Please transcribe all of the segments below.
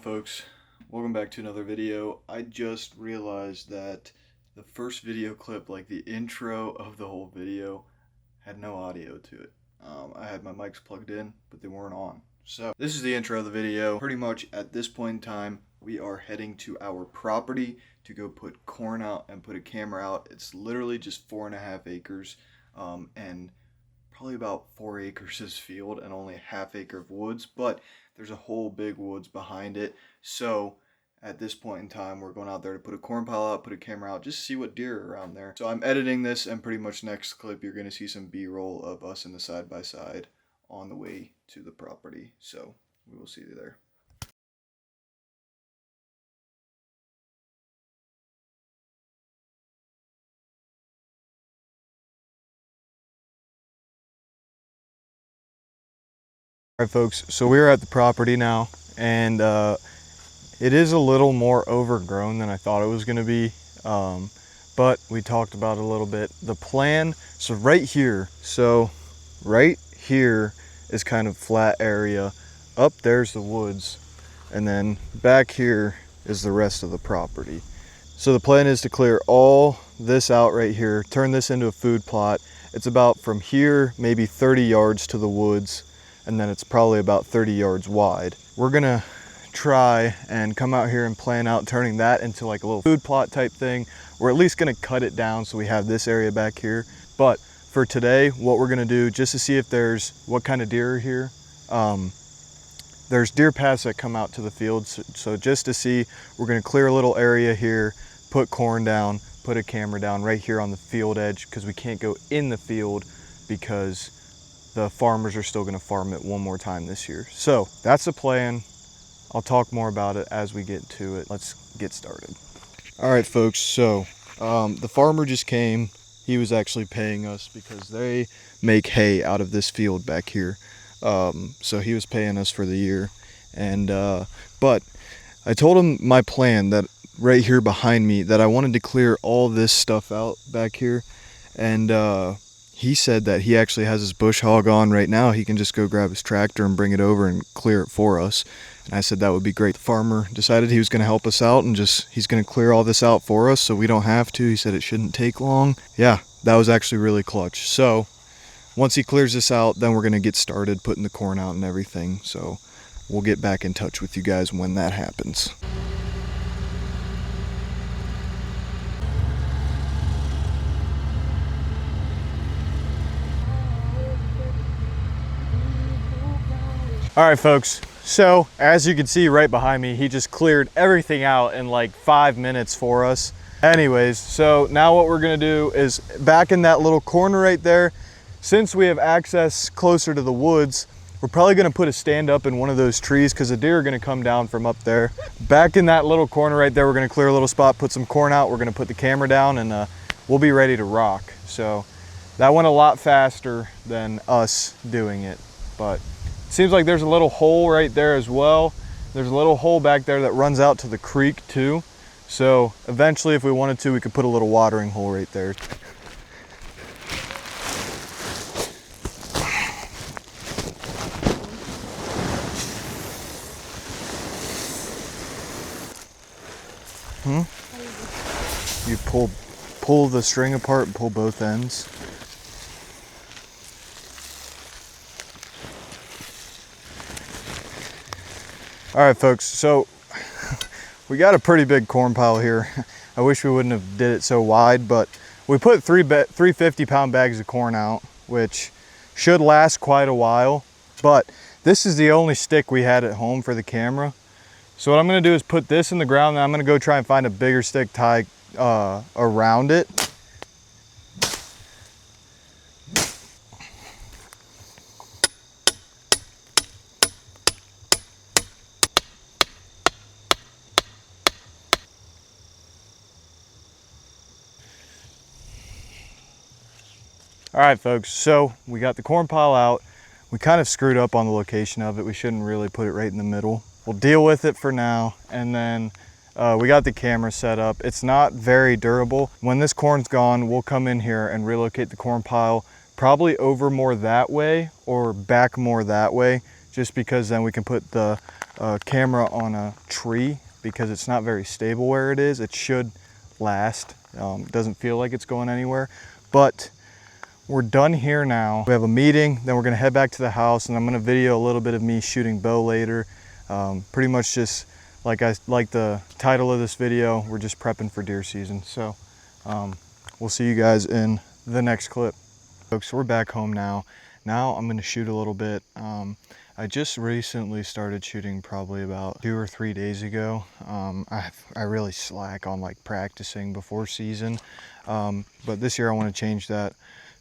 folks? Welcome back to another video. I just realized that the first video clip, like the intro of the whole video, had no audio to it. I had my mics plugged in, but they weren't on. So this is the intro of the video. Pretty much at this point in time, we are heading to our property to go put corn out and put a camera out. It's literally just 4.5 acres and probably about 4 acres is field and only a half acre of woods, but there's a whole big woods behind it. So at this point in time, we're going out there to put a corn pile out, put a camera out, just see what deer are around there. So I'm editing this, and pretty much next clip you're going to see some B-roll of us in the side-by-side on the way to the property. So we will see you there. Alright folks, so we're at the property now, and it is a little more overgrown than I thought it was going to be, but we talked about it a little bit. The plan, so right here is kind of flat area. Up there's the woods, and then back here is the rest of the property. So the plan is to clear all this out right here, turn this into a food plot. It's about from here, maybe 30 yards to the woods, and then it's probably about 30 yards wide. We're gonna try and come out here and plan out turning that into like a little food plot type thing. We're at least gonna cut it down so we have this area back here. But for today, what we're gonna do, just to see if there's what kind of deer are here, there's deer paths that come out to the field. So just to see, we're gonna clear a little area here, put corn down, put a camera down right here on the field edge, because we can't go in the field because the farmers are still going to farm it one more time this year. So that's the plan. I'll talk more about it as we get to it. Let's get started. All right, folks. So the farmer just came. He was actually paying us because they make hay out of this field back here. So he was paying us for the year. And but I told him my plan, that right here behind me, that I wanted to clear all this stuff out back here. And he said that he actually has his bush hog on right now. He can just go grab his tractor and bring it over and clear it for us. And I said that would be great. The farmer decided he was going to help us out and he's going to clear all this out for us so we don't have to. He said it shouldn't take long. Yeah, that was actually really clutch. So once he clears this out, then we're going to get started putting the corn out and everything. So we'll get back in touch with you guys when that happens. All right, folks, so as you can see right behind me, he just cleared everything out in like 5 minutes for us. Anyways, so now what we're gonna do is back in that little corner right there, since we have access closer to the woods, we're probably gonna put a stand up in one of those trees because the deer are gonna come down from up there. Back in that little corner right there, we're gonna clear a little spot, put some corn out, we're gonna put the camera down, and we'll be ready to rock. So that went a lot faster than us doing it, but seems like there's a little hole right there as well. There's a little hole back there that runs out to the creek too. So eventually, if we wanted to, we could put a little watering hole right there. You pull the string apart and pull both ends. All right, folks, so we got a pretty big corn pile here. I wish we wouldn't have did it so wide, but we put three 50-pound bags of corn out, which should last quite a while, but this is the only stick we had at home for the camera. So what I'm gonna do is put this in the ground, and I'm gonna go try and find a bigger stick, tie around it. All right, folks, so we got the corn pile out. We kind of screwed up on the location of it. We shouldn't really put it right in the middle. We'll deal with it for now. And then we got the camera set up. It's not very durable. When this corn's gone, we'll come in here and relocate the corn pile, probably over more that way or back more that way, just because then we can put the a camera on a tree because it's not very stable where it is. It should last. It doesn't feel like it's going anywhere, but we're done here now. We have a meeting, then we're gonna head back to the house, and I'm gonna video a little bit of me shooting bow later. Pretty much just like the title of this video, we're just prepping for deer season. So we'll see you guys in the next clip. Folks, we're back home now. Now I'm gonna shoot a little bit. I just recently started shooting probably about 2 or 3 days ago. I really slack on like practicing before season, but this year I want to change that.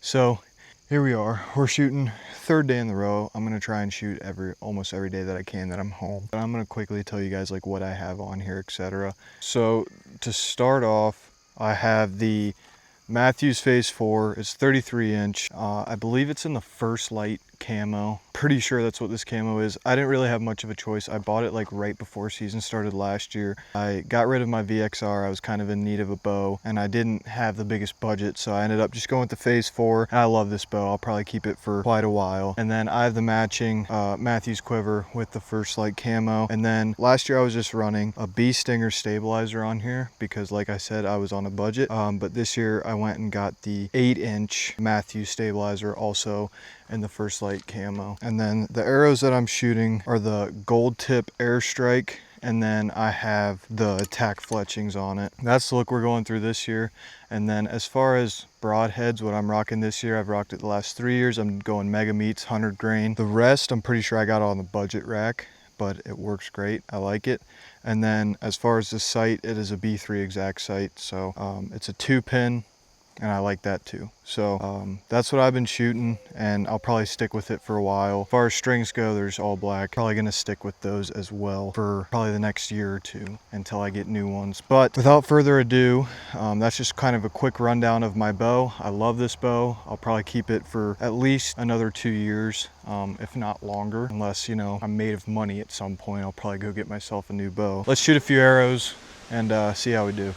So here we are, we're shooting 3rd day in the row. I'm gonna try and shoot almost every day that I can that I'm home. But I'm gonna quickly tell you guys like what I have on here, etc. So to start off, I have the Matthews Phase 4. It's 33 inch. I believe it's in the First Light camo. Pretty sure that's what this camo is. I didn't really have much of a choice. I bought it like right before season started last year. I got rid of my VXR. I was kind of in need of a bow and I didn't have the biggest budget, so I ended up just going with the Phase 4. And I love this bow. I'll probably keep it for quite a while. And then I have the matching Matthews quiver with the First Light camo. And then last year I was just running a Bee Stinger stabilizer on here because like I said, I was on a budget. But this year I went and got the 8-inch Matthews stabilizer also in the First Light camo. And then the arrows that I'm shooting are the Gold Tip Airstrike, and then I have the attack fletchings on it. That's the look we're going through this year. And then as far as broadheads, what I'm rocking this year, I've rocked it the last 3 years. I'm going Mega Meats 100 grain. The rest I'm pretty sure I got on the budget rack, but it works great. I like it. And then as far as the sight, it is a B3 exact sight. So it's a 2-pin, and I like that too. So that's what I've been shooting, and I'll probably stick with it for a while. As far as strings go, there's all black. Probably gonna stick with those as well for probably the next year or two until I get new ones. But without further ado, that's just kind of a quick rundown of my bow. I love this bow. I'll probably keep it for at least another 2 years, if not longer, unless, you know, I'm made of money at some point. I'll probably go get myself a new bow. Let's shoot a few arrows and see how we do.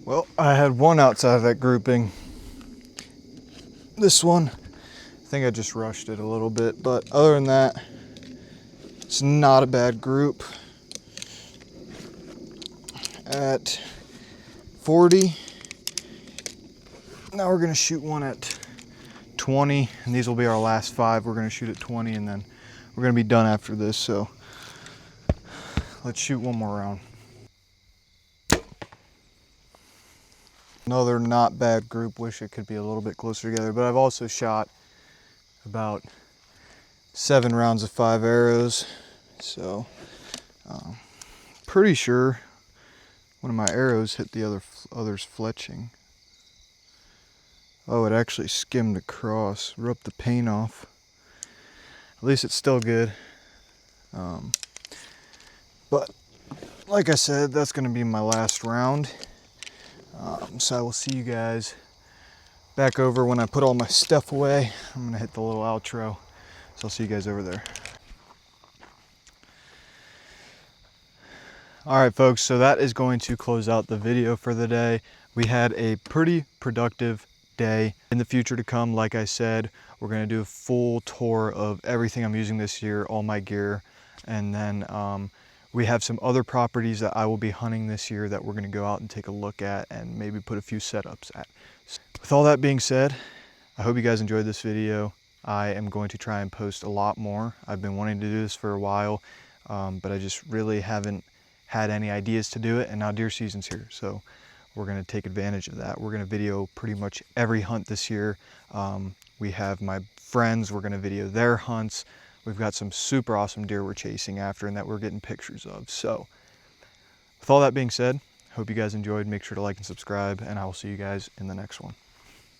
Well, I had one outside of that grouping. This one, I think I just rushed it a little bit, but other than that, it's not a bad group. At 40, now we're gonna shoot one at 20, and these will be our last 5. We're gonna shoot at 20, and then we're gonna be done after this, so let's shoot one more round. Another not bad group. Wish it could be a little bit closer together, but I've also shot about 7 rounds of 5 arrows, so pretty sure one of my arrows hit the other's fletching. Oh, it actually skimmed across, rubbed the paint off. At least it's still good. But like I said, that's going to be my last round. So I will see you guys back over when I put all my stuff away. I'm going to hit the little outro. So I'll see you guys over there. All right, folks, so that is going to close out the video for the day. We had a pretty productive day. In the future to come, like I said, we're gonna do a full tour of everything I'm using this year, all my gear. And then we have some other properties that I will be hunting this year that we're gonna go out and take a look at and maybe put a few setups at. With all that being said, I hope you guys enjoyed this video. I am going to try and post a lot more. I've been wanting to do this for a while, but I just really haven't had any ideas to do it, and now deer season's here, so we're gonna take advantage of that. We're gonna video pretty much every hunt this year. We have my friends, we're gonna video their hunts. We've got some super awesome deer we're chasing after and that we're getting pictures of. So with all that being said, hope you guys enjoyed. Make sure to like and subscribe, and I will see you guys in the next one.